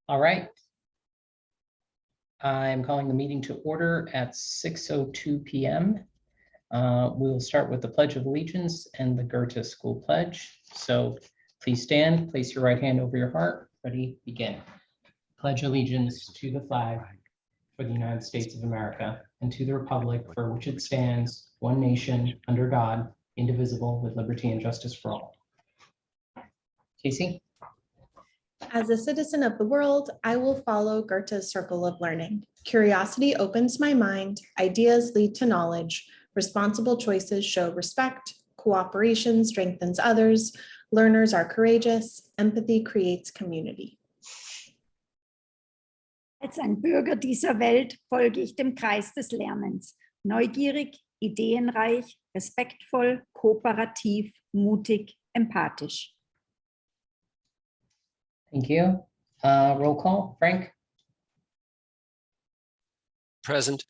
All right. I'm calling the meeting to order at 6:02 p.m. We will start with the Pledge of Allegiance and the Goethe School Pledge. So please stand, place your right hand over your heart. Ready, begin. Pledge allegiance to the flag for the United States of America and to the republic for which it stands, one nation, under God, indivisible, with liberty and justice for all. Casey? As a citizen of the world, I will follow Goethe's circle of learning. Curiosity opens my mind, ideas lead to knowledge, responsible choices show respect, cooperation strengthens others, learners are courageous, empathy creates community. Als ein Bürger dieser Welt folge ich dem Kreis des Lernens. Neugierig, ideenreich, respektvoll, kooperativ, mutig, empathisch. Thank you. Roll call. Frank? Present.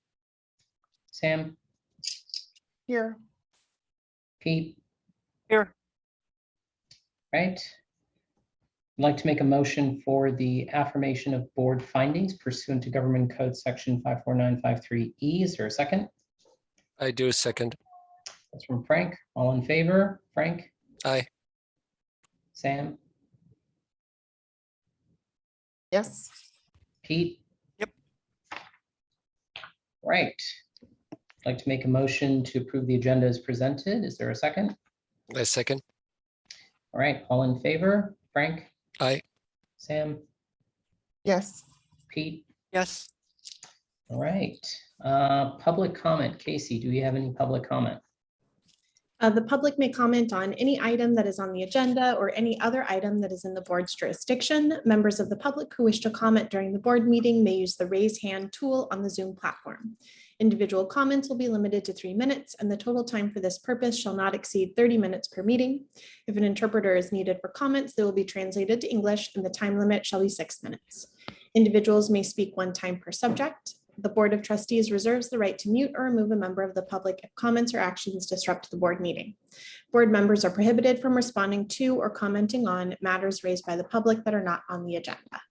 Sam? Here. Pete? Here. Right. I'd like to make a motion for the affirmation of board findings pursuant to Government Code Section 54953E. Is there a second? I do a second. That's from Frank. All in favor? Frank? Aye. Sam? Yes. Pete? Yep. Right. I'd like to make a motion to approve the agenda as presented. Is there a second? I second. All right. All in favor? Frank? Aye. Sam? Yes. Pete? Yes. All right. Public comment. Casey, do you have any public comment? The public may comment on any item that is on the agenda or any other item that is in the board's jurisdiction. Members of the public who wish to comment during the board meeting may use the raise hand tool on the Zoom platform. Individual comments will be limited to 3 minutes, and the total time for this purpose shall not exceed 30 minutes per meeting. If an interpreter is needed for comments, they will be translated to English, and the time limit shall be 6 minutes. Individuals may speak 1 time per subject. The Board of Trustees reserves the right to mute or remove a member of the public if comments or actions disrupt the board meeting. Board members are prohibited from responding to or commenting on matters raised by the public that are not on the agenda.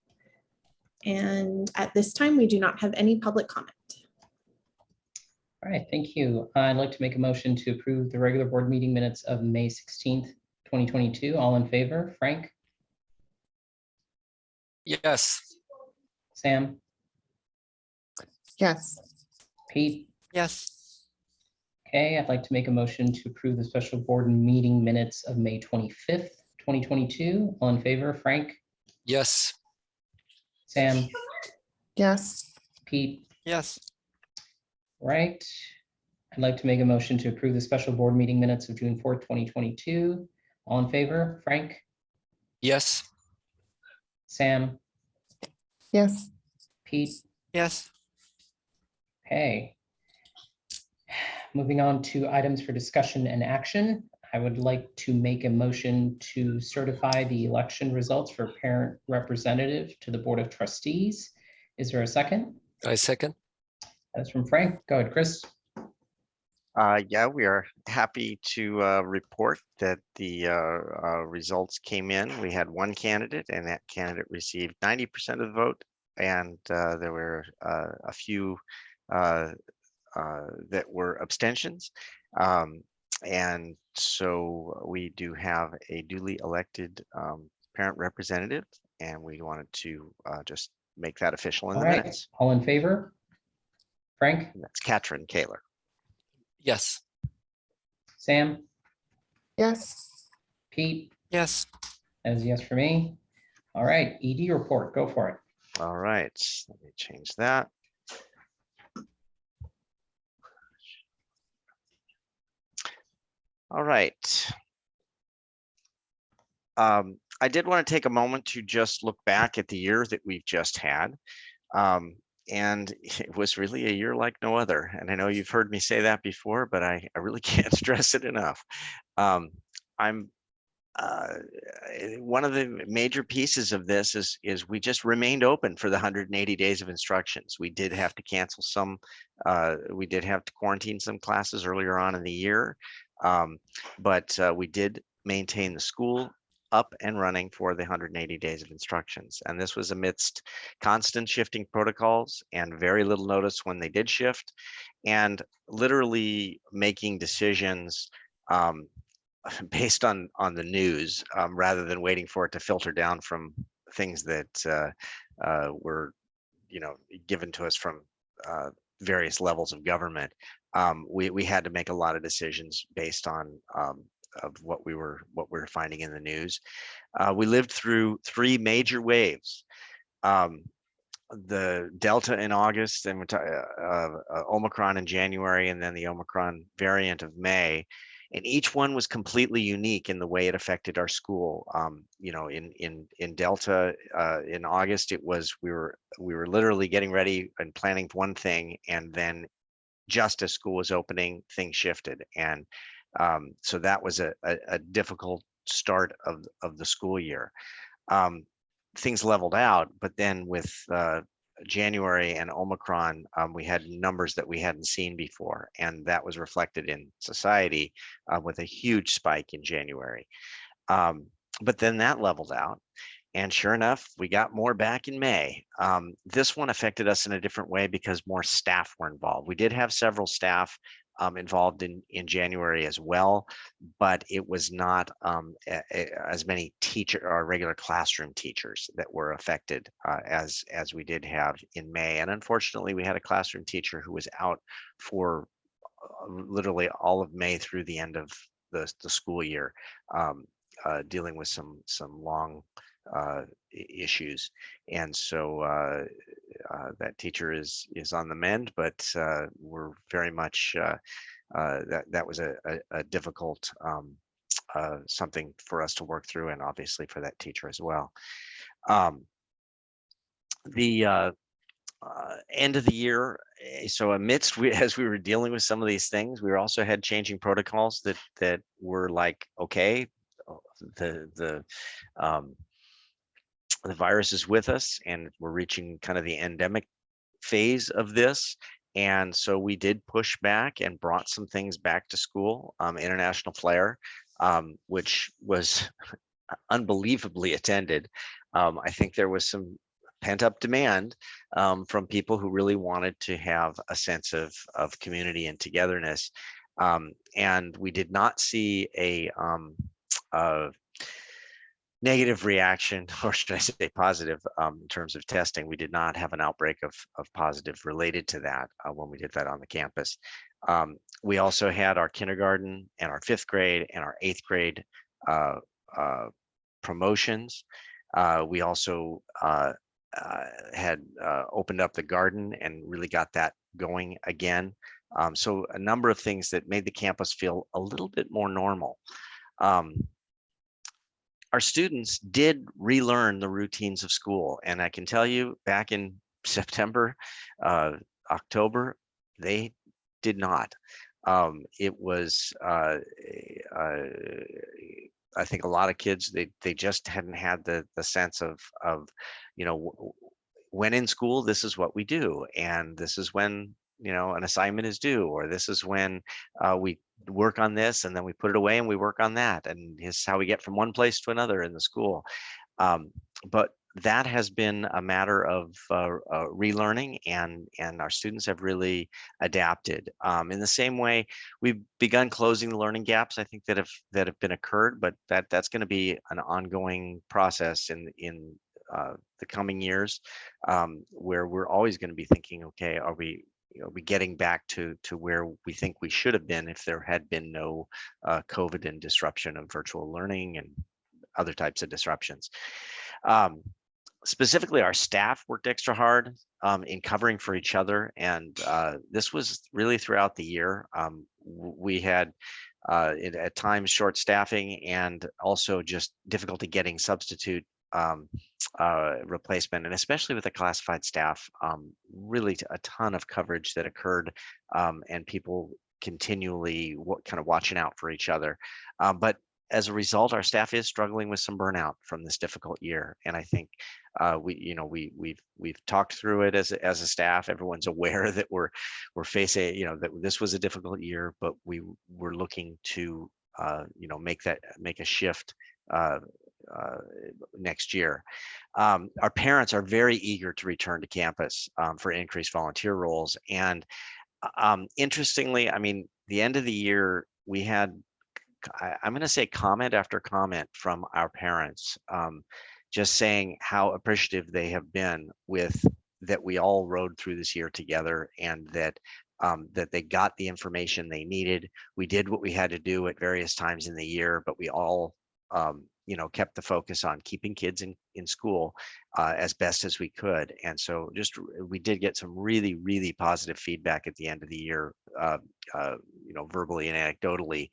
And at this time, we do not have any public comment. All right, thank you. I'd like to make a motion to approve the regular board meeting minutes of May 16th, 2022. All in favor? Frank? Yes. Sam? Yes. Pete? Yes. Okay, I'd like to make a motion to approve the special board meeting minutes of May 25th, 2022. All in favor? Frank? Yes. Sam? Yes. Pete? Yes. Right. I'd like to make a motion to approve the special board meeting minutes of June 4th, 2022. All in favor? Frank? Yes. Sam? Yes. Pete? Yes. Okay. Moving on to items for discussion and action. I would like to make a motion to certify the election results for parent representative to the Board of Trustees. Is there a second? I second. That's from Frank. Go ahead, Chris. Yeah, we are happy to report that the results came in. We had one candidate, and that candidate received 90% of the vote, and there were a few that were abstentions. And so we do have a duly elected parent representative, and we wanted to just make that official in All the right. minutes. All in favor? Frank? And that's Katrin Kaler. Yes. Sam? Yes. Pete? Yes. As a yes for me. All right, ED report. Go for it. All right, let me change that. All right. I did want to take a moment to just look back at the year that we've just had. And it was really a year like no other. And I know you've heard me say that before, but I really can't stress it enough. I'm one of the major pieces of this is we just remained open for the 180 days of instructions. We did have to cancel some, we did have to quarantine some classes earlier on in the year, but we did maintain the school up and running for the 180 days of instructions. And this was amidst constant shifting protocols and very little notice when they did shift, and literally making decisions based on the news rather than waiting for it to filter down from things that were given to us from various levels of government. We had to make a lot of decisions based on of what we were finding in the news. We lived through 3 major waves. The Delta in August, and Omicron in January, and then the Omicron variant of May. And each one was completely unique in the way it affected our school. In Delta in August, it was we were literally getting ready and planning one thing, and then just as school was opening, things shifted, and so that was a difficult start of the school year. Things leveled out, but then with January and Omicron, we had numbers that we hadn't seen before, and that was reflected in society with a huge spike in January. But then that leveled out, and sure enough, we got more back in May. This one affected us in a different way because more staff were involved. We did have several staff involved in January as well, but it was not as many teacher or regular classroom teachers that were affected as we did have in May. And unfortunately, we had a classroom teacher who was out for literally all of May through the end of the school year, dealing with some long issues. And so that teacher is on the mend, but we're very much that was a difficult something for us to work through, and obviously for that teacher as well. The end of the year, so amidst as we were dealing with some of these things, we also had changing protocols that were like, okay, the virus is with us, and we're reaching kind of the endemic phase of this. And so we did push back and brought some things back to school. International Flair, which was unbelievably attended. I think there was some pent up demand from people who really wanted to have a sense of community and togetherness. And we did not see a negative reaction, or should I say positive, in terms of testing. We did not have an outbreak of positive related to that when we did that on the campus. We also had our kindergarten and our 5th grade and our 8th grade promotions. We also had opened up the garden and really got that going again. So a number of things that made the campus feel a little bit more normal. Our students did relearn the routines of school. And I can tell you, back in September, October, they did not. It was, I think a lot of kids, they just hadn't had the sense of, when in school, this is what we do. And this is when, an assignment is due, or this is when we work on this, and then we put it away and we work on that. And it's how we get from one place to another in the school. But that has been a matter of relearning, and our students have really adapted. In the same way, we've begun closing the learning gaps, I think, that have been occurred, but that's going to be an ongoing process in the coming years, where we're always going to be thinking, okay, are we getting back to where we think we should have been if there had been no COVID and disruption of virtual learning and other types of disruptions. Specifically, our staff worked extra hard in covering for each other, and this was really throughout the year. We had at times short staffing, and also just difficulty getting substitute replacement, and especially with the classified staff, really a ton of coverage that occurred, and people continually kind of watching out for each other. But as a result, our staff is struggling with some burnout from this difficult year, and I think we've talked through it as a staff. Everyone's aware that we're facing, that this was a difficult year, but we were looking to make a shift next year. Our parents are very eager to return to campus for increased volunteer roles. And interestingly, I mean, the end of the year, we had, I'm going to say comment after comment from our parents, just saying how appreciative they have been with that we all rode through this year together, and that that they got the information they needed. We did what we had to do at various times in the year, but we all you know, kept the focus on keeping kids in school as best as we could. And so just we did get some really, really positive feedback at the end of the year, you know, verbally and anecdotally.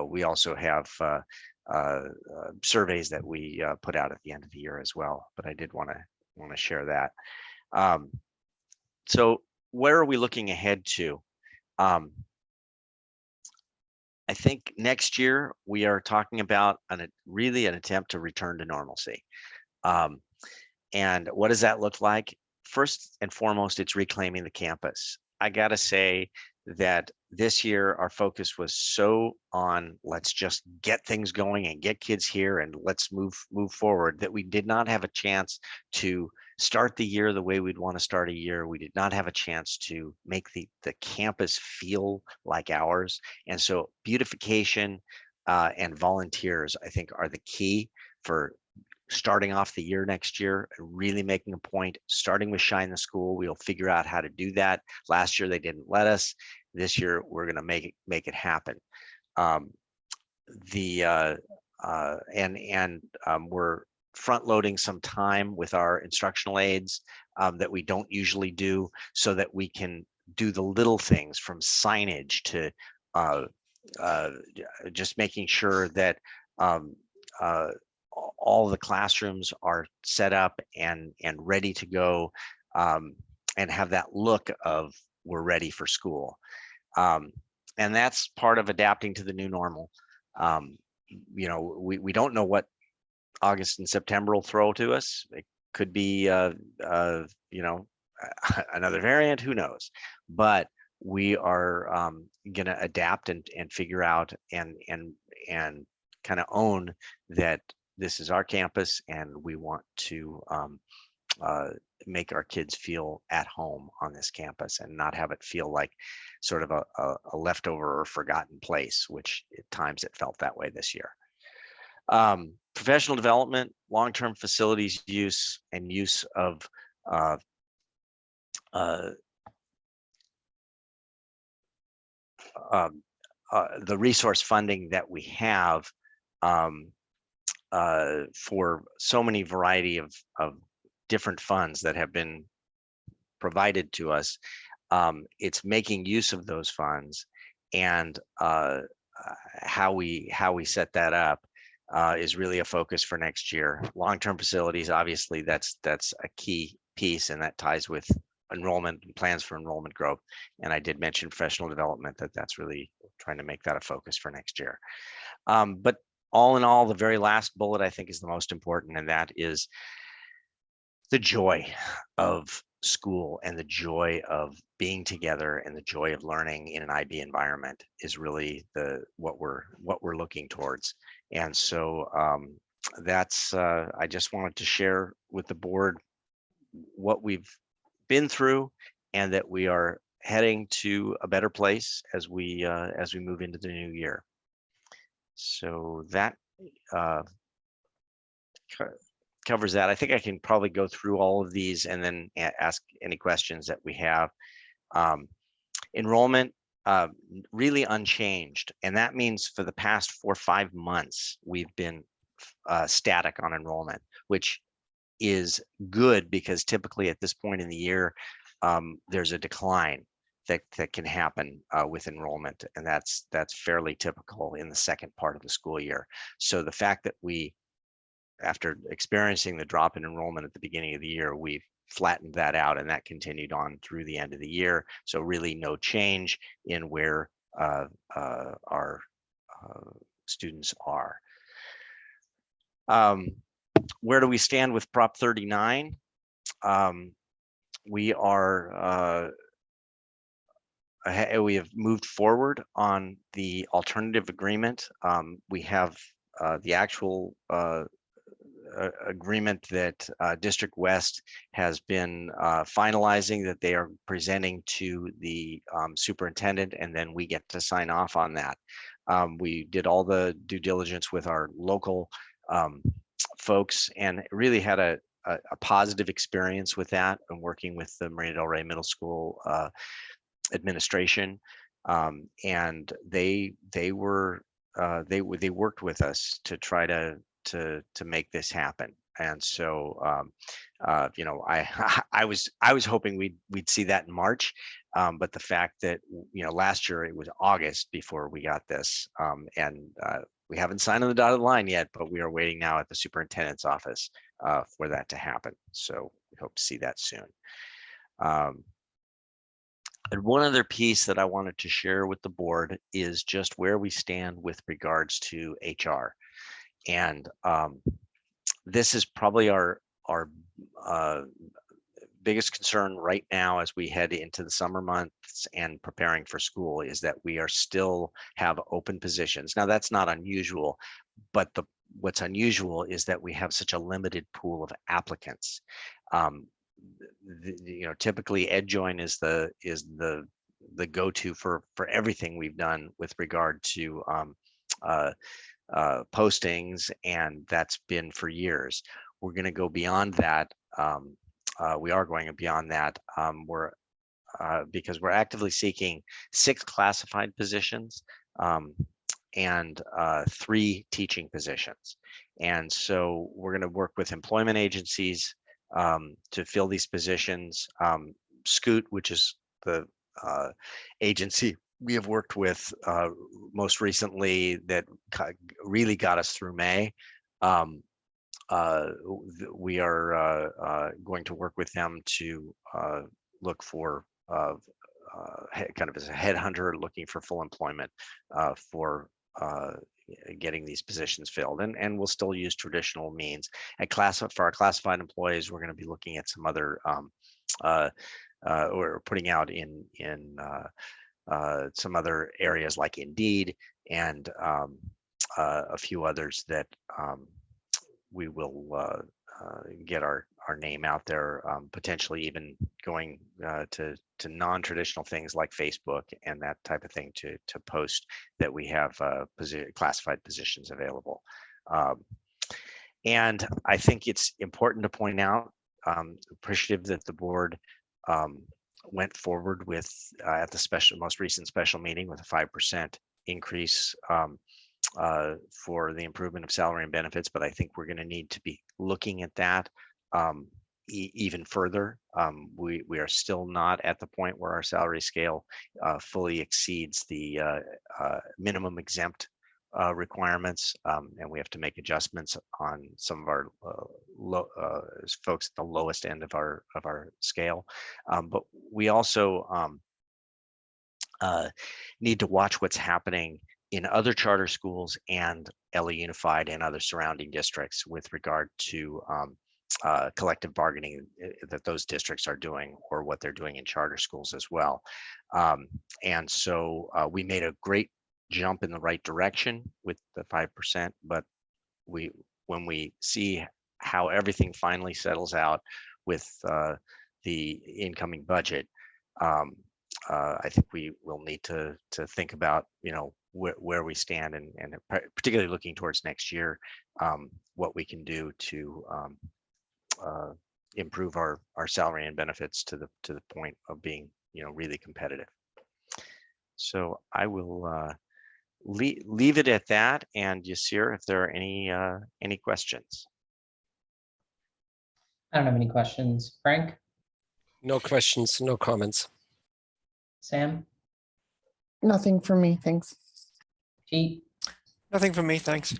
We also have surveys that we put out at the end of the year as well, but I did want to share that. So where are we looking ahead to? I think next year we are talking about really an attempt to return to normalcy. And what does that look like? First and foremost, it's reclaiming the campus. I gotta say that this year our focus was so on let's just get things going and get kids here and let's move forward, that we did not have a chance to start the year the way we'd want to start a year. We did not have a chance to make the campus feel like ours. And so beautification and volunteers, I think, are the key for starting off the year next year, really making a point, starting with Shine the School. We'll figure out how to do that. Last year, they didn't let us. This year, we're going to make it happen. We're front loading some time with our instructional aides that we don't usually do, so that we can do the little things from signage to just making sure that all the classrooms are set up and ready to go, and have that look of we're ready for school. And that's part of adapting to the new normal. You know, we don't know what August and September will throw to us. It could be, you know, another variant, who knows? But we are going to adapt and figure out and kind of own that this is our campus, and we want to make our kids feel at home on this campus and not have it feel like sort of a leftover or forgotten place, which at times it felt that way this year. Professional development, long-term facilities use, and use of the resource funding that we have for so many variety of different funds that have been provided to us. It's making use of those funds, and how we set that up is really a focus for next year. Long-term facilities, obviously, that's a key piece, and that ties with enrollment and plans for enrollment growth. And I did mention professional development, that's really trying to make that a focus for next year. But all in all, the very last bullet I think is the most important, and that is the joy of school and the joy of being together and the joy of learning in an IB environment is really what we're looking towards. And so that's I just wanted to share with the board what we've been through, and that we are heading to a better place as we move into the new year. So that covers that. I think I can probably go through all of these and then ask any questions that we have. Enrollment, really unchanged. And that means for the past 4 or 5 months, we've been static on enrollment, which is good, because typically at this point in the year, there's a decline that can happen with enrollment, and that's fairly typical in the second part of the school year. So the fact that we, after experiencing the drop in enrollment at the beginning of the year, we've flattened that out, and that continued on through the end of the year. So really no change in where our students are. Where do we stand with Prop 39? We have moved forward on the alternative agreement. We have the actual agreement that District West has been finalizing, that they are presenting to the superintendent, and then we get to sign off on that. We did all the due diligence with our local folks and really had a positive experience with that, and working with the Marina Del Rey Middle School administration. And they worked with us to try to make this happen. And so, you know, I was hoping we'd see that in March, but the fact that, you know, last year it was August before we got this, and we haven't signed on the dotted line yet, but we are waiting now at the superintendent's office for that to happen. So we hope to see that soon. And one other piece that I wanted to share with the board is just where we stand with regards to HR. And this is probably our biggest concern right now as we head into the summer months and preparing for school, is that we are still have open positions. Now, that's not unusual, but what's unusual is that we have such a limited pool of applicants. You know, typically EdJoin is the go-to for everything we've done with regard to postings, and that's been for years. We're going to go beyond that. We are going beyond that. Because we're actively seeking 6 classified positions and 3 teaching positions. And so we're going to work with employment agencies to fill these positions. Scoot, which is the agency we have worked with most recently, that really got us through May. We are going to work with them to look for kind of as a headhunter, looking for full employment for getting these positions filled, and we'll still use traditional means. For our classified employees, we're going to be looking at some other or putting out in some other areas like Indeed, and a few others that we will get our name out there, potentially even going to non-traditional things like Facebook and that type of thing to post that we have classified positions available. And I think it's important to point out, appreciative that the board went forward with at the most recent special meeting with a 5% increase for the improvement of salary and benefits, but I think we're going to need to be looking at that even further. We are still not at the point where our salary scale fully exceeds the minimum exempt requirements, and we have to make adjustments on some of our folks at the lowest end of our scale. But we also need to watch what's happening in other charter schools and LA Unified and other surrounding districts with regard to collective bargaining that those districts are doing, or what they're doing in charter schools as well. And so we made a great jump in the right direction with the 5%, but when we see how everything finally settles out with the incoming budget, I think we will need to think about, you know, where we stand, and particularly looking towards next year, what we can do to improve our salary and benefits to the point of being, you know, really competitive. So I will leave it at that. And Yasir, if there are any questions. I don't have any questions. Frank, No questions, no comments. Sam, Nothing for me, thanks. Pete. Nothing from me, thanks.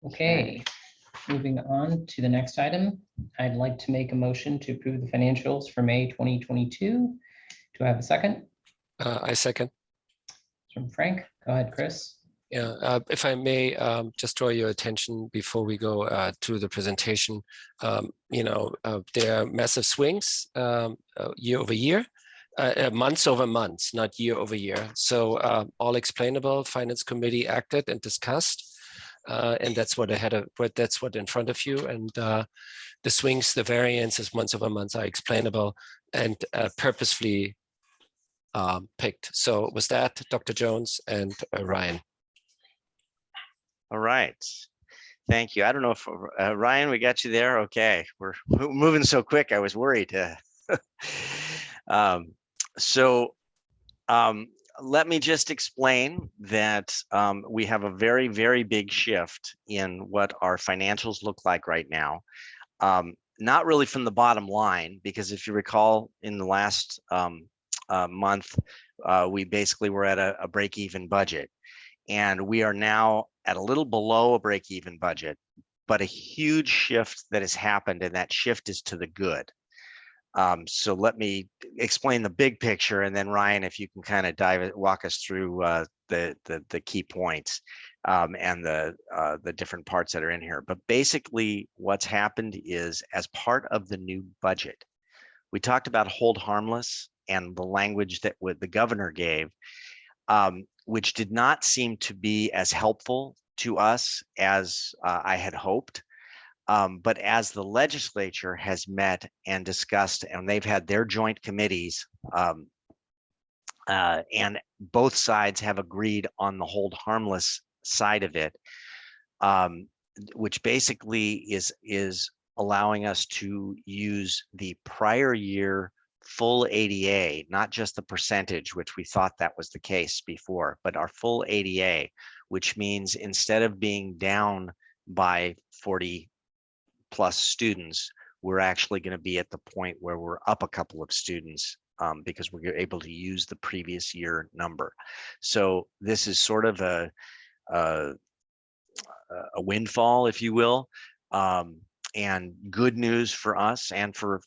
Okay, moving on to the next item. I'd like to make a motion to approve the financials for May 2022. Do I have a second? I second. From Frank. Go ahead, Chris. Yeah, if I may just draw your attention before we go to the presentation. You know, there are massive swings year over year, months over months, not year over year. So all explainable. Finance committee acted and discussed, and that's what that's what in front of you. And the swings, the variances months over months are explainable and purposefully picked. So was that Dr. Jones and Ryan? All right. Thank you. I don't know if Ryan, we got you there. Okay, we're moving so quick. I was worried. Let me just explain that we have a very, very big shift in what our financials look like right now. Not really from the bottom line, because if you recall, in the last month, we basically were at a break-even budget, and we are now at a little below a break-even budget, but a huge shift that has happened, and that shift is to the good. So let me explain the big picture, and then Ryan, if you can kind of walk us through the key points and the different parts that are in here. But basically, what's happened is, as part of the new budget, we talked about hold harmless and the language that the governor gave, which did not seem to be as helpful to us as I had hoped. But as the legislature has met and discussed, and they've had their joint committees, and both sides have agreed on the hold harmless side of it, which basically is allowing us to use the prior year full ADA, not just the percentage, which we thought that was the case before, but our full ADA, which means instead of being down by 40 plus students, we're actually going to be at the point where we're up a couple of students because we're able to use the previous year number. So this is sort of a windfall, if you will, and good news for us and for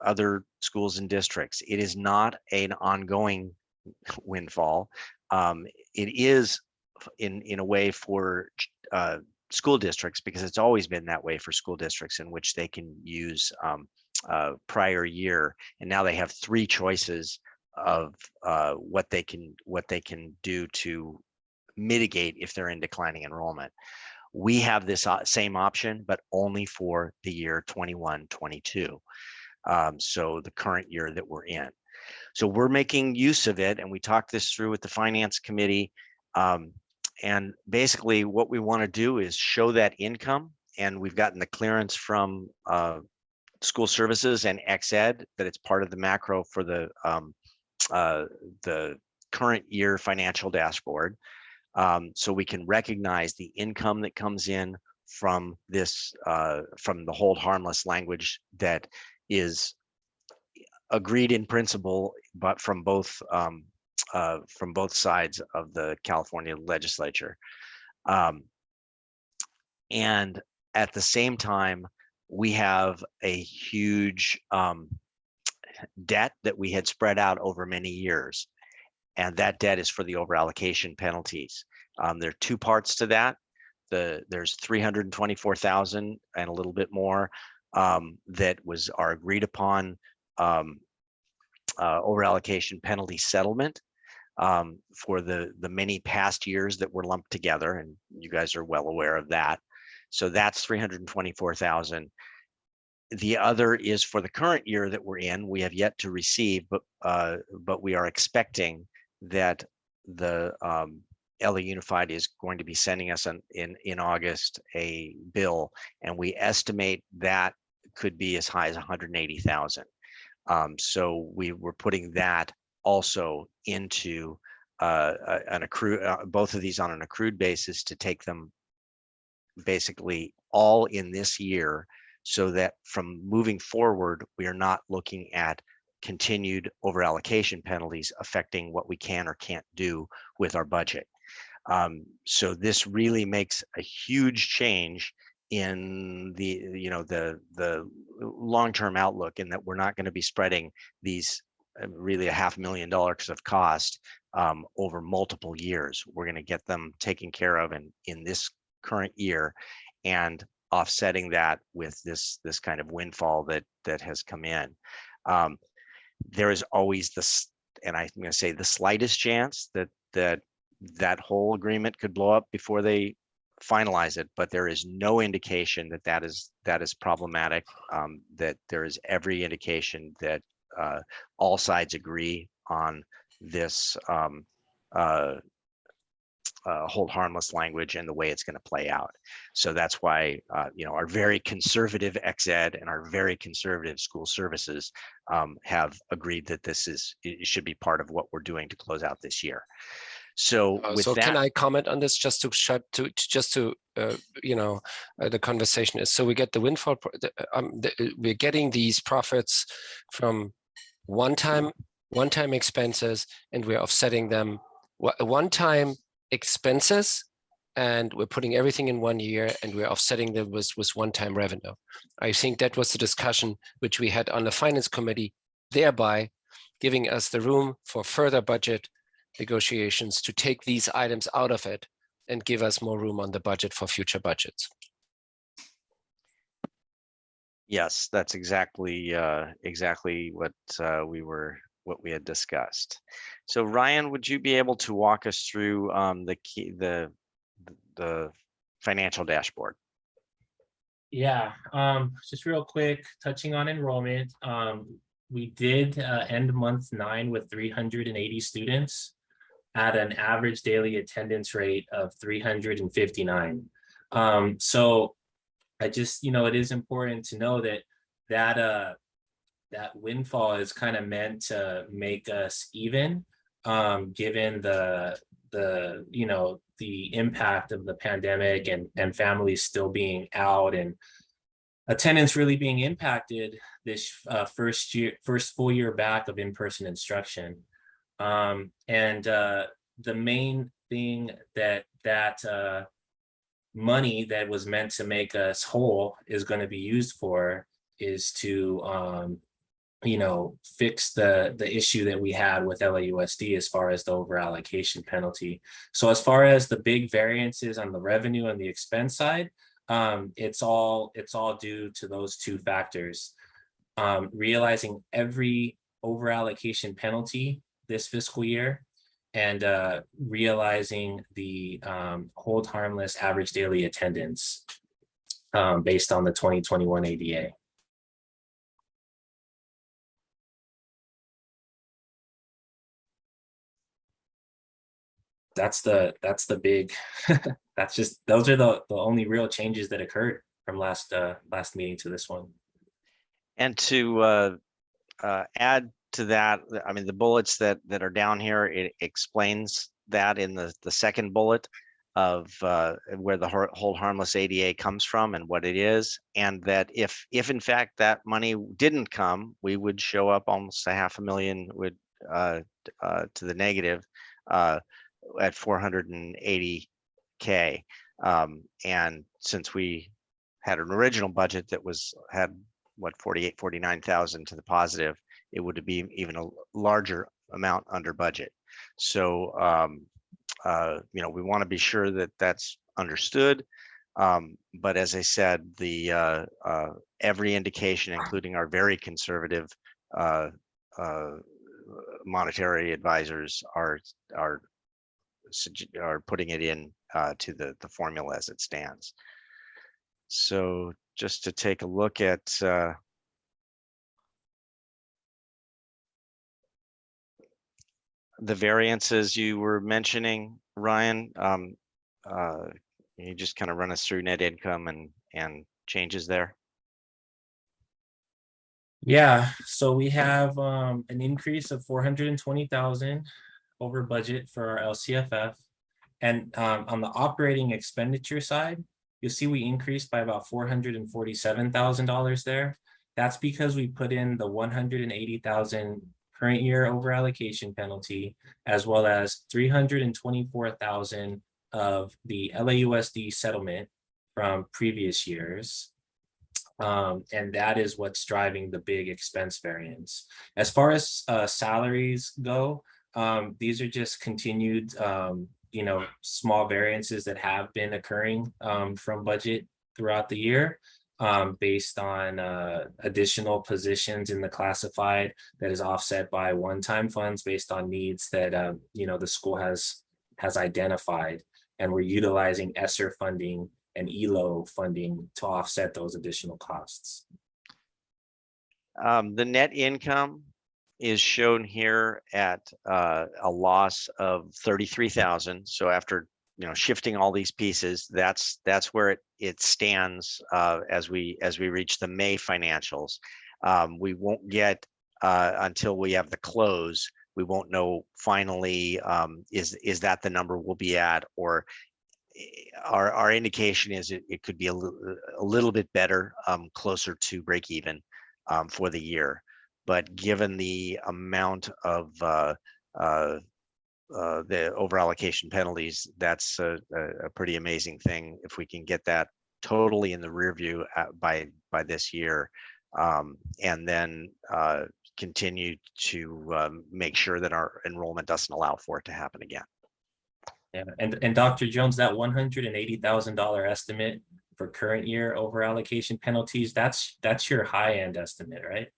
other schools and districts. It is not an ongoing windfall. It is in a way for school districts, because it's always been that way for school districts, in which they can use prior year, and now they have three choices of what they can do to mitigate if they're in declining enrollment. We have this same option, but only for the year 21-22. So the current year that we're in. So we're making use of it, and we talked this through with the finance committee. And basically what we want to do is show that income, and we've gotten the clearance from school services and XED that it's part of the macro for the current year financial dashboard. So we can recognize the income that comes in from this, from the hold harmless language that is agreed in principle, but from both sides of the California legislature. And at the same time, we have a huge debt that we had spread out over many years. And that debt is for the overallocation penalties. There are two parts to that. There's 324,000 and a little bit more that was our agreed upon overallocation penalty settlement for the many past years that were lumped together, and you guys are well aware of that. So that's 324,000. The other is for the current year that we're in. We have yet to receive, but we are expecting that the LA Unified is going to be sending us in August a bill, and we estimate that could be as high as 180,000. So we were putting that also into an accrued, both of these on an accrued basis, to take them basically all in this year, so that from moving forward, we are not looking at continued overallocation penalties affecting what we can or can't do with our budget. So this really makes a huge change in the long-term outlook, in that we're not going to be spreading these really $500,000 of cost over multiple years. We're going to get them taken care of in this current year, and offsetting that with this kind of windfall that has come in. There is always and I'm going to say the slightest chance that whole agreement could blow up before they finalize it, but there is no indication that is problematic. That there is every indication that all sides agree on this hold harmless language and the way it's going to play out. So that's why our very conservative ex-ed and our very conservative school services have agreed that it should be part of what we're doing to close out this year. So with So that, can I comment on this just to the conversation is, so we get the windfall, we're getting these profits from one-time expenses, and we're offsetting them one-time expenses, and we're putting everything in 1 year, and we're offsetting them with one-time revenue. I think that was the discussion which we had on the finance committee, thereby giving us the room for further budget negotiations to take these items out of it and give us more room on the budget for future budgets. yes, that's exactly what we had discussed. So Ryan, would you be able to walk us through the financial dashboard? Yeah, just real quick, touching on enrollment. We did end month 9 with 380 students at an average daily attendance rate of 359. So I just, it is important to know that windfall is kind of meant to make us even, given the impact of the pandemic and families still being out and attendance really being impacted this first full year back of in-person instruction. The main thing that money that was meant to make us whole is going to be used for is to fix the issue that we had with LAUSD as far as the over-allocation penalty. So as far as the big variances on the revenue and the expense side, it's all due to those two factors. Realizing every over-allocation penalty this fiscal year, and realizing the hold harmless average daily attendance based on the 2021 ADA. That's the big, those are the only real changes that occurred from last meeting to this one. And to add to that, I mean, the bullets that are down here, it explains that in the second bullet of where the hold harmless ADA comes from and what it is, and that if in fact that money didn't come, we would show up almost $500,000 to the negative at 480K. And since we had an original budget that had what 49,000 to the positive, it would be even a larger amount under budget. So we want to be sure that that's understood. But as I said, the every indication, including our very conservative monetary advisors, are putting it in to the formula as it stands. So just to take a look at the variances you were mentioning, Ryan, you just kind of run us through net income and changes there? Yeah, so we have an increase of 420,000 over budget for our LCFF. And on the operating expenditure side, you'll see we increased by about $447,000 there. That's because we put in the 180,000 current year over allocation penalty, as well as 324,000 of the LAUSD settlement from previous years. And that is what's driving the big expense variance. As far as salaries go, these are just continued small variances that have been occurring from budget throughout the year. based on additional positions in the classified that is offset by one-time funds based on needs that the school has identified, and we're utilizing ESSER funding and ELO funding to offset those additional costs. The net income is shown here at a loss of 33,000. So after shifting all these pieces, that's where it stands as we reach the May financials. We won't get until we have the close. We won't know finally is that the number we'll be at, or our indication is it could be a little bit better, closer to break even for the year. But given the amount of the over allocation penalties, that's a pretty amazing thing if we can get that totally in the rear view by this year, and then continue to make sure that our enrollment doesn't allow for it to happen again. Yeah, and Dr. Jones, that $180,000 estimate for current year over allocation penalties, that's your high end estimate, right?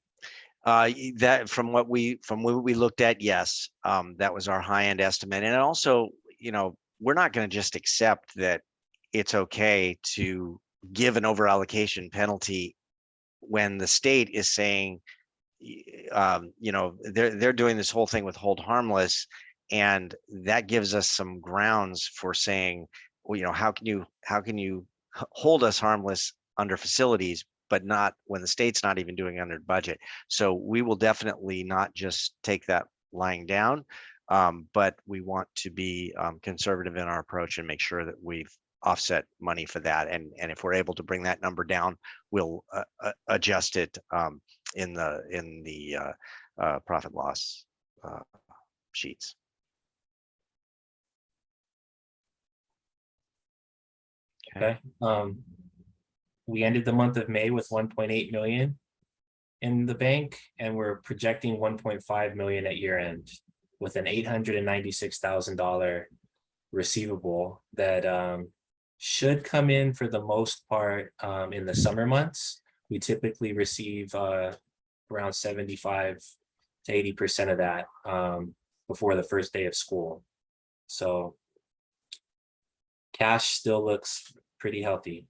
That from what we looked at, yes, that was our high end estimate. And also, we're not going to just accept that it's okay to give an over allocation penalty when the state is saying, they're doing this whole thing with hold harmless. And that gives us some grounds for saying, well, how can you hold us harmless under facilities, but not when the state's not even doing under budget? So we will definitely not just take that lying down, but we want to be conservative in our approach and make sure that we've offset money for that. And if we're able to bring that number down, we'll adjust it in the profit loss sheets. Okay. We ended the month of May with 1.8 million in the bank, and we're projecting 1.5 million at year end, with an $896,000 receivable that should come in for the most part in the summer months. We typically receive around 75 to 80% of that before the first day of school. So cash still looks pretty healthy.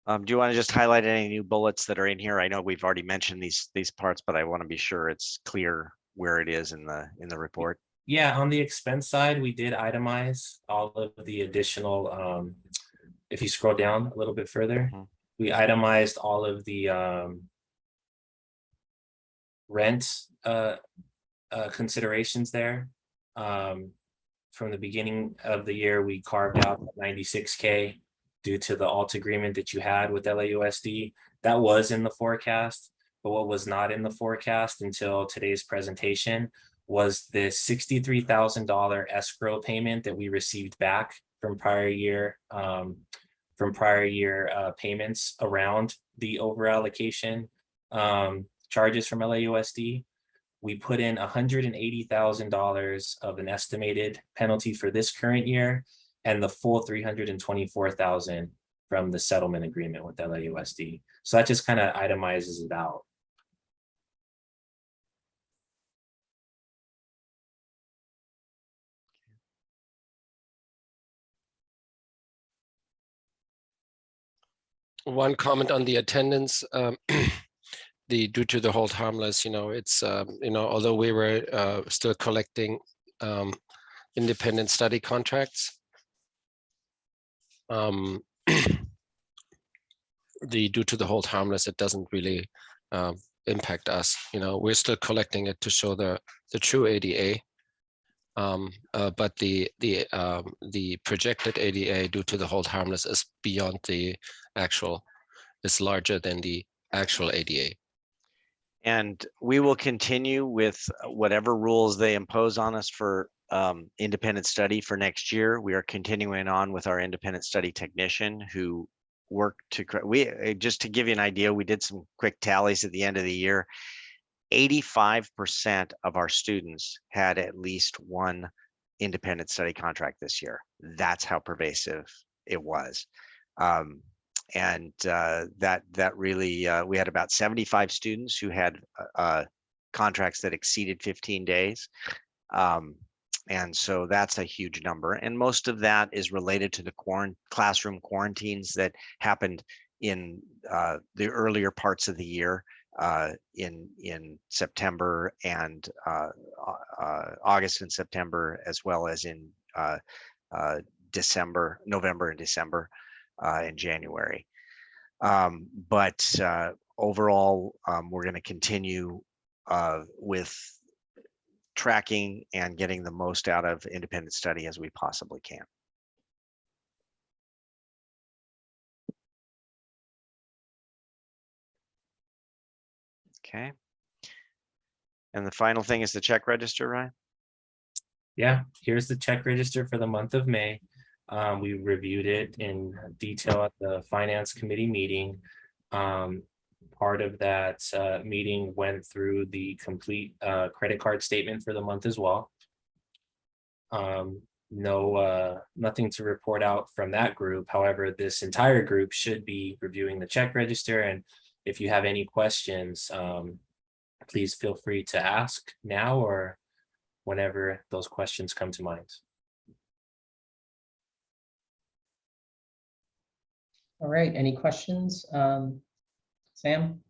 Do you want to just highlight any new bullets that are in here? I know we've already mentioned these parts, but I want to be sure it's clear where it is in the report. Yeah, on the expense side, we did itemize all of the additional, if you scroll down a little bit further, we itemized all of the rent considerations there. From the beginning of the year, we carved out $96K due to the alt agreement that you had with LAUSD. That was in the forecast, but what was not in the forecast until today's presentation was the $63,000 escrow payment that we received back from prior year payments around the over allocation charges from LAUSD. We put in $180,000 of an estimated penalty for this current year, and the full $324,000 from the settlement agreement with LAUSD. So that just kind of itemizes it out. One comment on the attendance, due to the hold harmless, it's, although we were still collecting independent study contracts, due to the hold harmless, it doesn't really impact us. We're still collecting it to show the true ADA, but the projected ADA due to the hold harmless is beyond the actual, is larger than the actual ADA. And we will continue with whatever rules they impose on us for independent study for next year. We are continuing on with our independent study technician who worked to, just to give you an idea, we did some quick tallies at the end of the year. 85% of our students had at least one independent study contract this year. That's how pervasive it was. That really, we had about 75 students who had contracts that exceeded 15 days. And so that's a huge number. And most of that is related to the classroom quarantines that happened in the earlier parts of the year, in September and August and September, as well as in November and December, and January. But overall, we're going to continue with tracking and getting the most out of independent study as we possibly can. Okay. And the final thing is the check register, Ryan? Yeah, here's the check register for the month of May. We reviewed it in detail at the finance committee meeting. Part of that meeting went through the complete credit card statement for the month as well. Nothing to report out from that group. However, this entire group should be reviewing the check register. And if you have any questions, please feel free to ask now or whenever those questions come to mind. All right, any questions? Sam,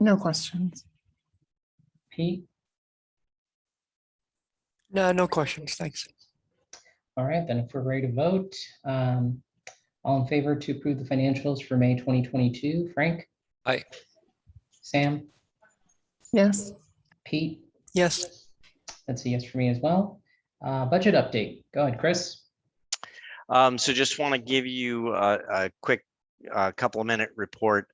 No questions. Pete? No, no questions. Thanks. All right, then if we're ready to vote, all in favor to approve the financials for May 2022, Frank? Aye. Sam? Yes. Pete? Yes. That's a yes for me as well. Budget update. Go ahead, Chris. So just want to give you a quick couple of minute report.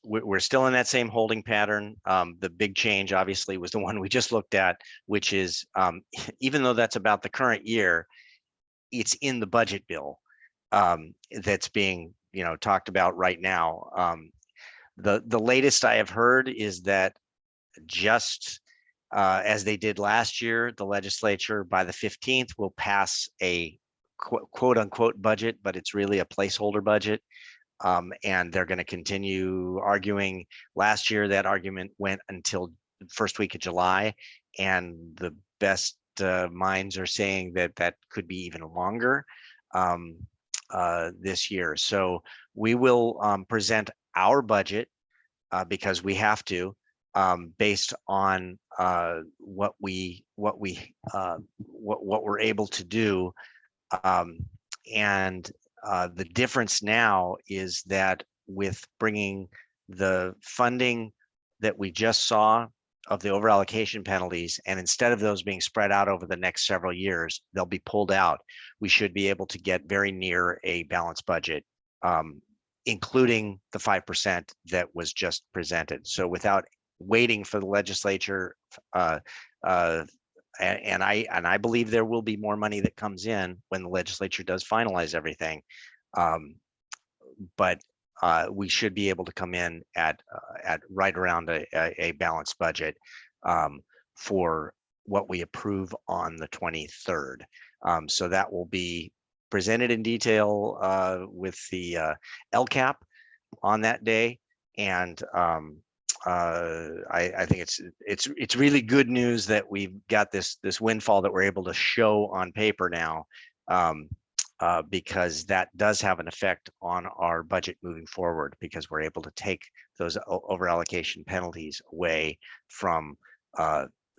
We're still in that same holding pattern. The big change obviously was the one we just looked at, which is even though that's about the current year, it's in the budget bill that's being talked about right now. The latest I have heard is that just as they did last year, the legislature by the 15th will pass a quote unquote budget, but it's really a placeholder budget. And they're going to continue arguing. Last year, that argument went until the first week of July, and the best minds are saying that that could be even longer this year. So we will present our budget because we have to, based on what we're able to do. The difference now is that with bringing the funding that we just saw of the overallocation penalties, and instead of those being spread out over the next several years, they'll be pulled out. We should be able to get very near a balanced budget, including the 5% that was just presented. So without waiting for the legislature, and I believe there will be more money that comes in when the legislature does finalize everything. But we should be able to come in at right around a balanced budget for what we approve on the 23rd. So that will be presented in detail with the LCAP on that day. And I think it's really good news that we've got this windfall that we're able to show on paper now, because that does have an effect on our budget moving forward, because we're able to take those overallocation penalties away from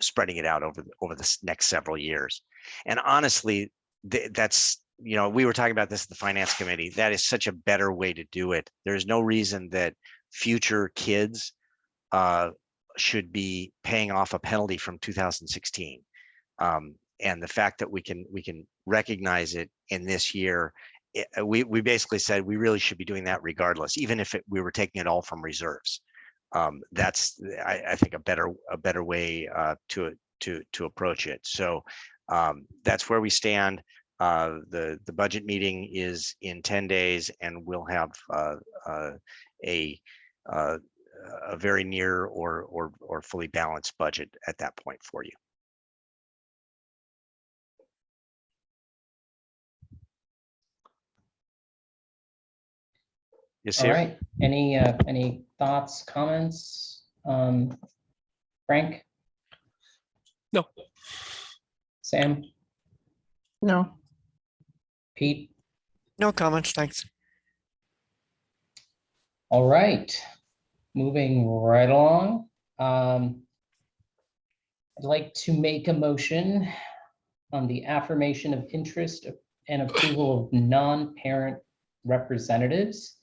spreading it out over the next several years. And honestly, that's, we were talking about this at the finance committee. That is such a better way to do it. There's no reason that future kids should be paying off a penalty from 2016. And the fact that we can recognize it in this year, we basically said we really should be doing that regardless, even if we were taking it all from reserves. That's I think a better way to approach it. So that's where we stand. The budget meeting is in 10 days, and we'll have a very near or fully balanced budget at that point for you. Yes, All sir. right, any thoughts, comments? Frank? No. Sam? No. Pete? No comments, thanks. All right, moving right along. I'd like to make a motion on the affirmation of interest and approval of non-parent representatives.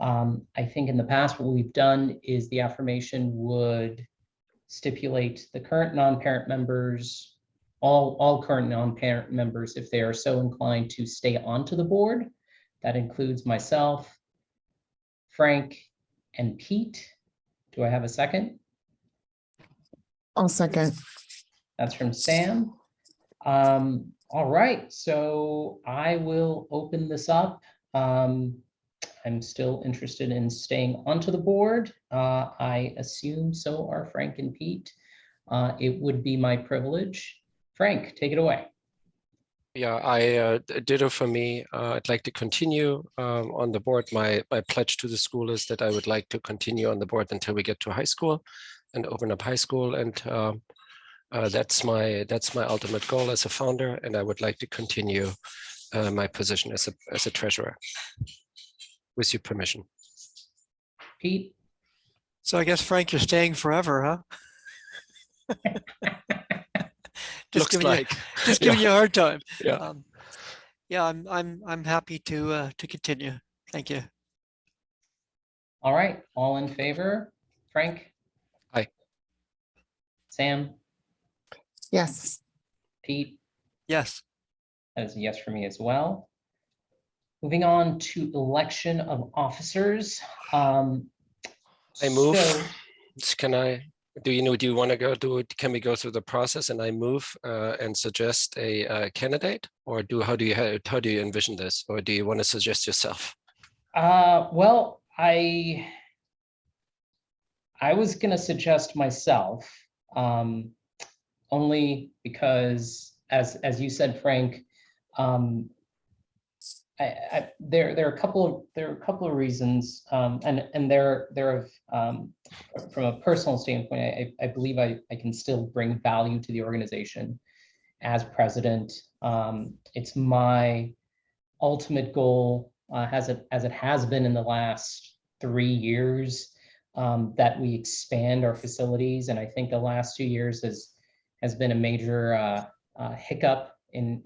I think in the past, what we've done is the affirmation would stipulate the current non-parent members, all current non-parent members, if they are so inclined to stay onto the board. That includes myself, Frank, and Pete. Do I have a second? I'll second. That's from Sam. All right, so I will open this up. I'm still interested in staying onto the board. I assume so are Frank and Pete. It would be my privilege. Frank, take it away. Yeah, ditto for me. I'd like to continue on the board. My pledge to the school is that I would like to continue on the board until we get to high school and open up high school. And that's my ultimate goal as a founder. And I would like to continue my position as a treasurer. With your permission. Pete? So I guess, Frank, you're staying forever, huh? Looks like. Just giving you a hard time. Yeah. Yeah, I'm happy to continue. Thank you. All right, all in favor? Frank? Aye. Sam? Yes. Pete? Yes. That is a yes for me as well. Moving on to election of officers. I move. so- Do you want to go can we go through the process and I move and suggest a candidate, or how do you envision this, or do you want to suggest yourself? Well, I was gonna suggest myself, only because as you said, Frank, there are a couple of reasons, and they're from a personal standpoint. I believe I can still bring value to the organization as president. It's my ultimate goal, as it has been in the last 3 years, that we expand our facilities, and I think the last 2 years has been a major hiccup in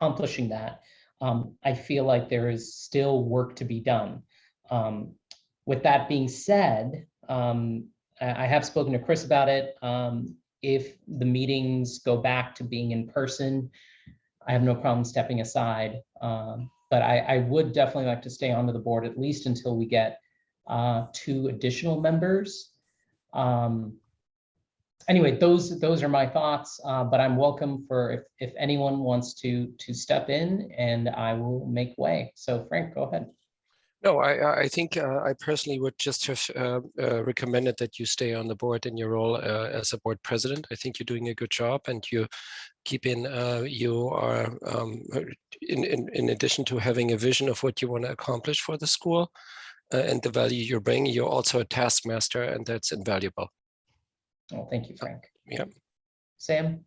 accomplishing that. I feel like there is still work to be done. With that being said, I have spoken to Chris about it. If the meetings go back to being in person, I have no problem stepping aside. But I would definitely like to stay onto the board at least until we get 2 additional members. Anyway, those are my thoughts, but I'm welcome for if anyone wants to step in, and I will make way. So Frank, go ahead. No, I think I personally would just have recommended that you stay on the board in your role as a board president. I think you're doing a good job, and you are in addition to having a vision of what you want to accomplish for the school and the value you bring, you're also a taskmaster, and that's invaluable. Oh, thank you, Frank. Yeah. Sam?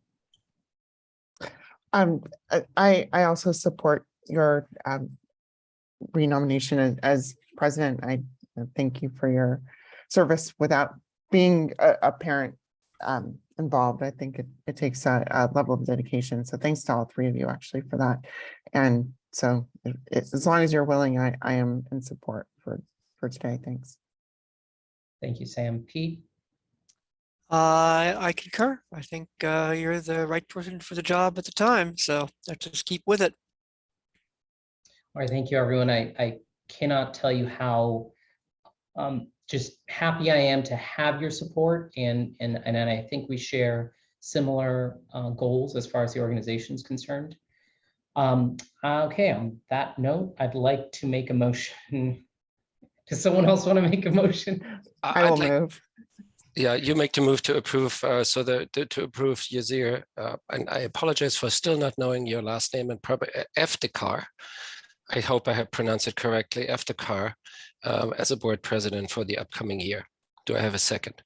I also support your renomination as president. I thank you for your service without being a parent involved. I think it takes a level of dedication. So thanks to all 3 of you actually for that. And so as long as you're willing, I am in support for today. Thanks. Thank you, Sam. Pete? I concur. I think you're the right person for the job at the time. So let's just keep with it. All right, thank you, everyone. I cannot tell you how just happy I am to have your support, and I think we share similar goals as far as the organization is concerned. Okay, on that note, I'd like to make a motion Does someone else want to make a motion? I I'd will like- move. Yeah, you make the move to approve, to approve Yazir, and I apologize for still not knowing your last name and probably Eftekar. I hope I have pronounced it correctly, Eftekar, as a board president for the upcoming year. Do I have a second?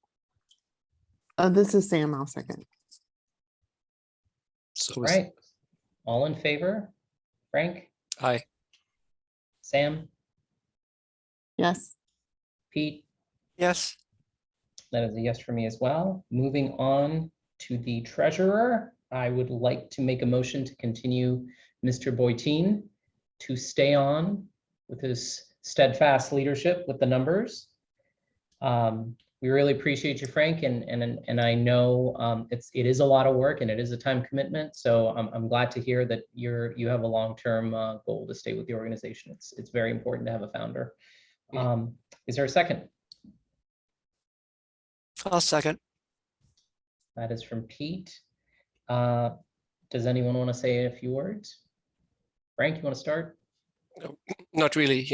This is Sam, I'll second. So Right. All in favor? Frank, aye. Sam, Yes, Pete? Yes, That is a yes for me as well. Moving on to the treasurer, I would like to make a motion to continue Mr. Boitine to stay on with his steadfast leadership with the numbers. We really appreciate you, Frank, and I know it is a lot of work and it is a time commitment. So I'm glad to hear that you have a long-term goal to stay with the organization. It's very important to have a founder. Is there a second? I'll second. That is from Pete. Does anyone want to say a few words? Frank, you want to start? Not really,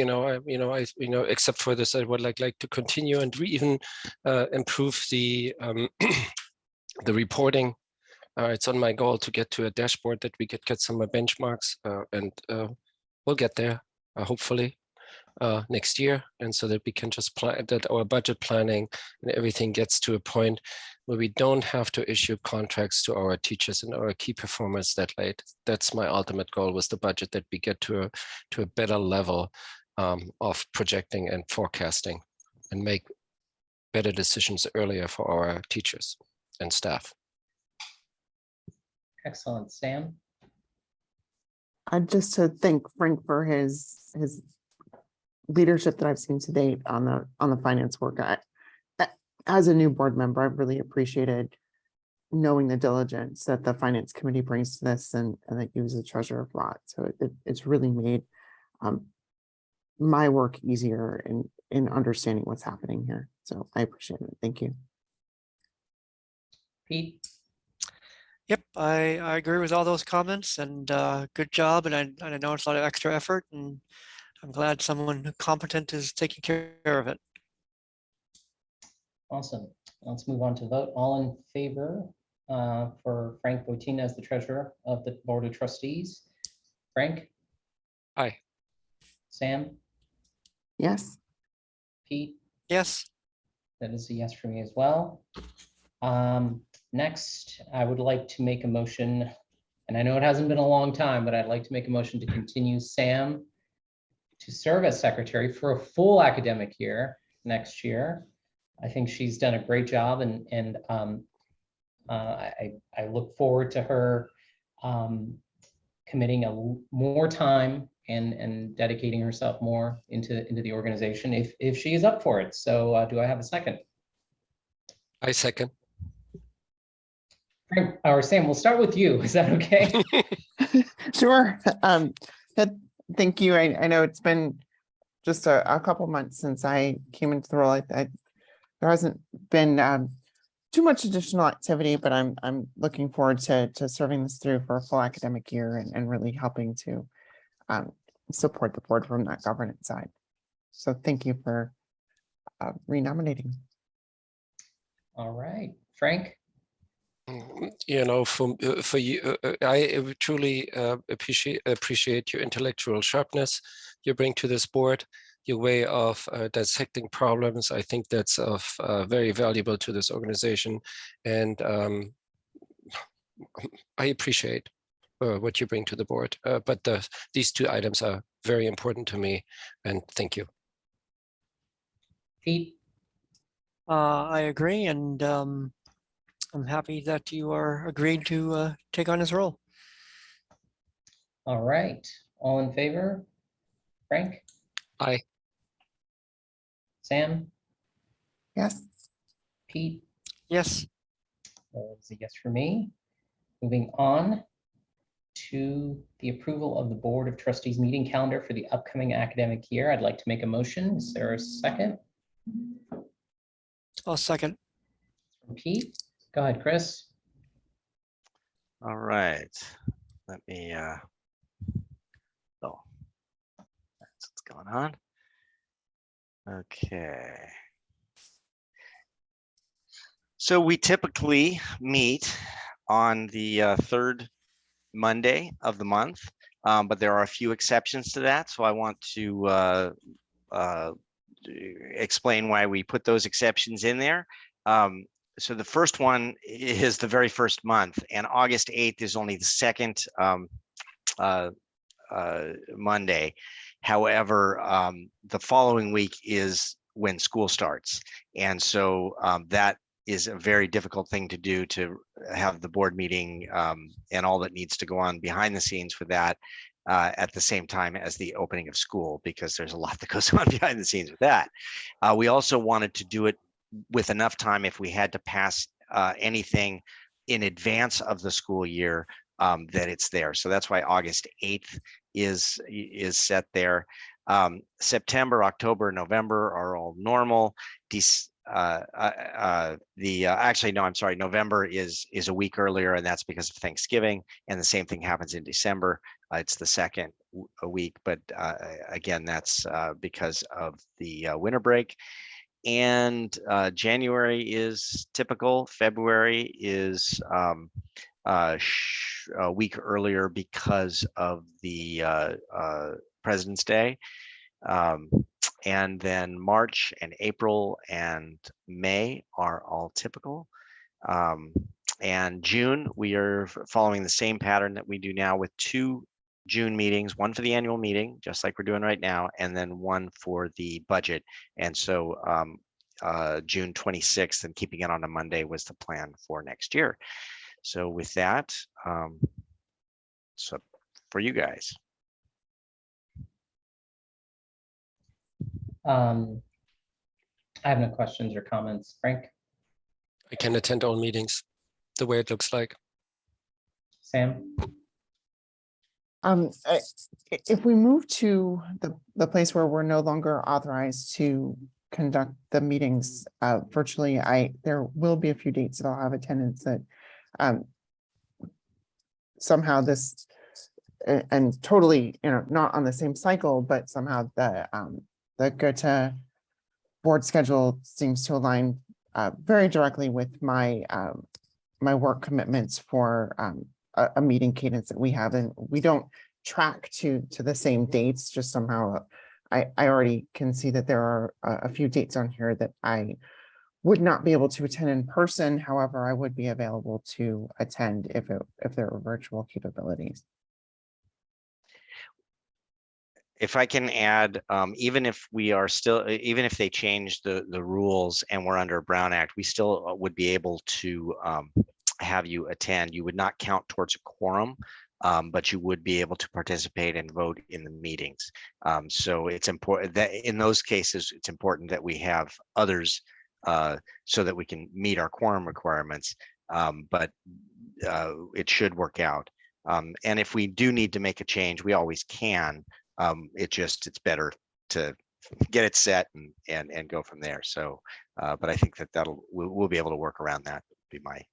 except for this, I would like to continue and even improve the the reporting. It's on my goal to get to a dashboard that we could get some benchmarks, and we'll get there hopefully next year, and so that we can just plan that our budget planning and everything gets to a point where we don't have to issue contracts to our teachers and our key performers that late. That's my ultimate goal, was the budget, that we get to a better level of projecting and forecasting and make better decisions earlier for our teachers and staff. Excellent. Sam? just to thank Frank for his leadership that I've seen to date on the finance work. As a new board member, I've really appreciated knowing the diligence that the finance committee brings to this, and that you as the treasurer brought. So it's really made my work easier in understanding what's happening here. So I appreciate it. Thank you. Pete? Yep, I agree with all those comments, and good job. And I know it's a lot of extra effort, and I'm glad someone competent is taking care of it. Awesome. Let's move on to vote. All in favor for Frank Boitine as the treasurer of the Board of Trustees? Frank? Aye. Sam? Yes, Pete? Yes, That is a yes for me as well. Next, I would like to make a motion, and I know it hasn't been a long time, but I'd like to make a motion to continue Sam to serve as secretary for a full academic year next year. I think she's done a great job, and I look forward to her committing more time and dedicating herself more into the organization if she is up for it. So do I have a second? I second. Frank, or Sam, we'll start with you. Is that okay? sure. Thank you. I know it's been just a couple months since I came into the role. There hasn't been too much additional activity, but I'm looking forward to serving this through for a full academic year and really helping to support the board from that governance side. So thank you for renominating. All right, Frank. For you, I truly appreciate your intellectual sharpness you bring to this board, your way of dissecting problems. I think that's of very valuable to this organization, and I appreciate what you bring to the board. But these two items are very important to me, and thank you. Pete. I agree, and I'm happy that you are agreeing to take on this role. All right, all in favor? Frank? Aye. Sam? Yes, Pete? Yes, That is a yes for me. Moving on to the approval of the Board of Trustees meeting calendar for the upcoming academic year. I'd like to make a motion. Is there a second? I'll second. From Pete? Go ahead, Chris. All right, let me, that's what's going on. Okay. So we typically meet on the third Monday of the month, but there are a few exceptions to that. So I want to explain why we put those exceptions in there. So the first one is the very first month, and August 8th is only the second Monday. However, the following week is when school starts. And so that is a very difficult thing to do, to have the board meeting and all that needs to go on behind the scenes for that at the same time as the opening of school, because there's a lot that goes on behind the scenes with that. We also wanted to do it with enough time if we had to pass anything in advance of the school year, that it's there. So that's why August 8th is set there. September, October, November are all normal. Actually, no, I'm sorry. November is a week earlier, and that's because of Thanksgiving. And the same thing happens in December. It's the second week, but again, that's because of the winter break. And January is typical. February is a week earlier because of the President's Day. And then March and April and May are all typical. And June, we are following the same pattern that we do now, with 2 June meetings, one for the annual meeting, just like we're doing right now, and then one for the budget. And so June 26th, and keeping it on a Monday, was the plan for next year. So with that, so for you guys. I have no questions or comments. Frank, I can attend all meetings the way it looks like. Sam? If we move to the place where we're no longer authorized to conduct the meetings virtually, there will be a few dates that I'll have attendance that somehow this, and totally, not on the same cycle, but somehow the Goethe board schedule seems to align very directly with my my work commitments for a meeting cadence that we have, and we don't track to the same dates. Just somehow, I already can see that there are a few dates on here that I would not be able to attend in person. However, I would be available to attend if there were virtual capabilities. If I can add, even if we are still, even if they change the rules and we're under a Brown Act, we still would be able to have you attend. You would not count towards a quorum, but you would be able to participate and vote in the meetings. So it's important that in those cases, it's important that we have others so that we can meet our quorum requirements, but it should work out. And if we do need to make a change, we always can. It's better to get it set and go from there. So, but I think that we'll be able to work around that. Would be my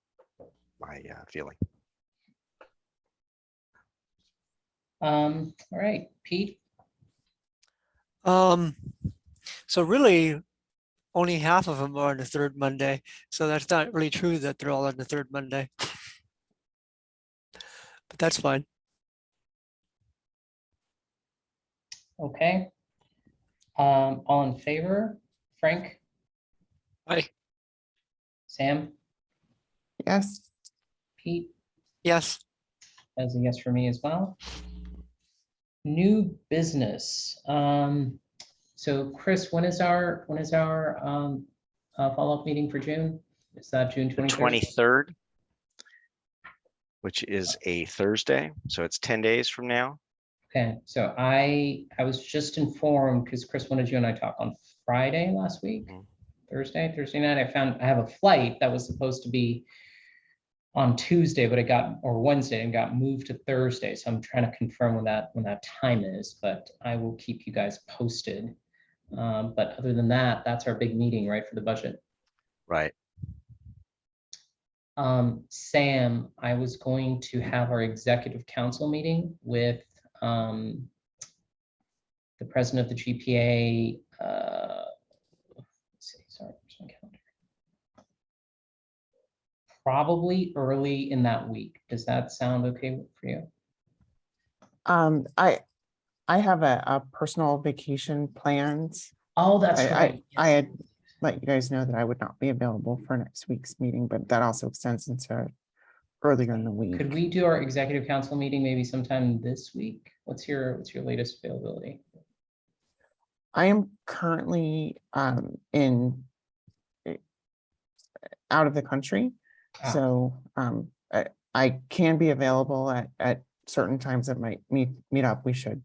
feeling. All right, Pete? So really, only half of them are on the third Monday. So that's not really true that they're all on the third Monday. But that's fine. Okay. All in favor? Frank? Aye. Sam? Yes. Pete? Yes. As a yes for me as well. New business. So Chris, when is our follow-up meeting for June? Is that June 23rd? 23rd, which is a Thursday. So it's 10 days from now. Okay, so I was just informed because Chris wanted you and I talk on Friday last week, Mhm. Thursday night. I have a flight that was supposed to be on Tuesday, but or Wednesday, and got moved to Thursday. So I'm trying to confirm when that time is, but I will keep you guys posted. But other than that, that's our big meeting, right, for the budget. Right. Sam, I was going to have our executive council meeting with the president of the GPA, probably early in that week. Does that sound okay for you? I have a personal vacation planned. Oh, that's I right. had let you guys know that I would not be available for next week's meeting, but that also extends into earlier in the week. Could we do our executive council meeting maybe sometime this week? What's your latest availability? I am currently in out of the country, Ah. so I can be available at certain times that might meet up. We should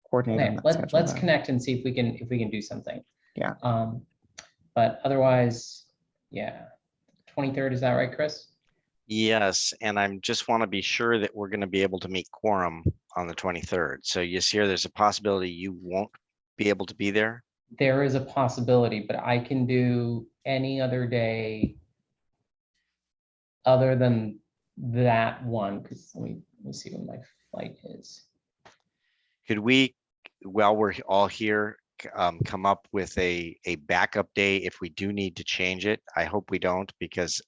coordinate on Okay, that schedule. let's though. connect and see if we can do something. Yeah. But otherwise, yeah. 23rd, is that right, Chris? Yes, and I just want to be sure that we're going to be able to meet quorum on the 23rd. So Yasir, there's a possibility you won't be able to be there. There is a possibility, but I can do any other day other than that one, because let me see when my flight is. Could we, while we're all here, come up with a backup day if we do need to change it? I hope we don't, because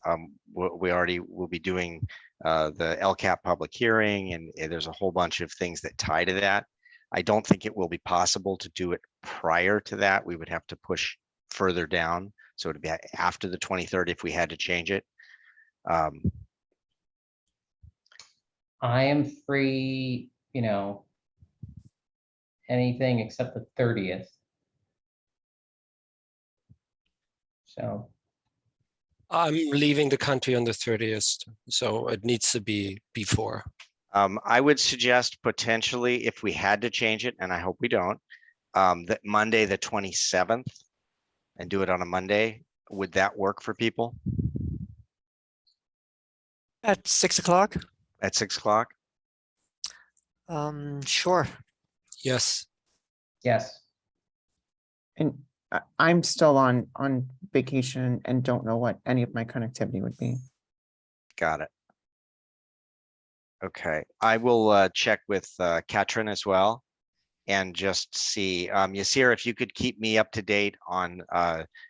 we already will be doing the LCAP public hearing, and there's a whole bunch of things that tie to that. I don't think it will be possible to do it prior to that. We would have to push further down. So it'd be after the 23rd if we had to change it. I am free, anything except the 30th. So, I'm leaving the country on the 30th, so it needs to be before. I would suggest potentially, if we had to change it, and I hope we don't, that Monday, the 27th, and do it on a Monday. Would that work for people At 6 o'clock? at 6 o'clock? Sure. Yes, yes. And I'm still on vacation and don't know what any of my connectivity would be. Got it. Okay, I will check with Katrin as well and just see. Yasir, if you could keep me up to date on,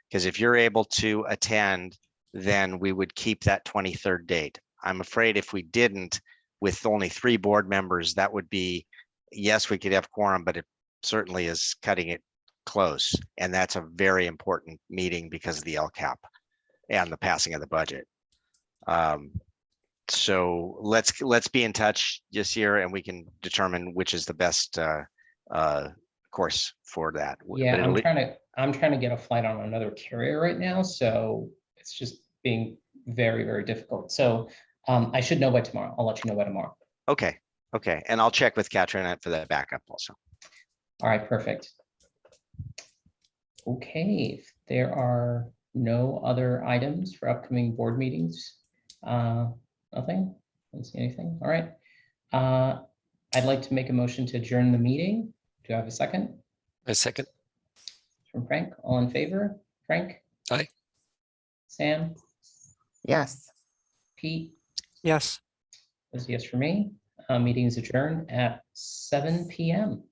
because if you're able to attend, then we would keep that 23rd date. I'm afraid if we didn't, with only 3 board members, that would be, yes, we could have quorum, but it certainly is cutting it close. And that's a very important meeting because of the LCAP and the passing of the budget. So let's be in touch this year, and we can determine which is the best course for that. Yeah, But I'm trying to get a flight on another carrier right now, so it's just being very, very difficult. So I should know by tomorrow. I'll let you know by tomorrow. okay, and I'll check with Katrin for the backup also. All right, perfect. Okay, if there are no other items for upcoming board meetings, nothing, don't see anything. All right. I'd like to make a motion to adjourn the meeting. Do I have a second? a second. From Frank, all in favor? Frank? Aye. Sam? Yes. Pete? Yes. Was yes for me. Meeting is adjourned at 7 p.m.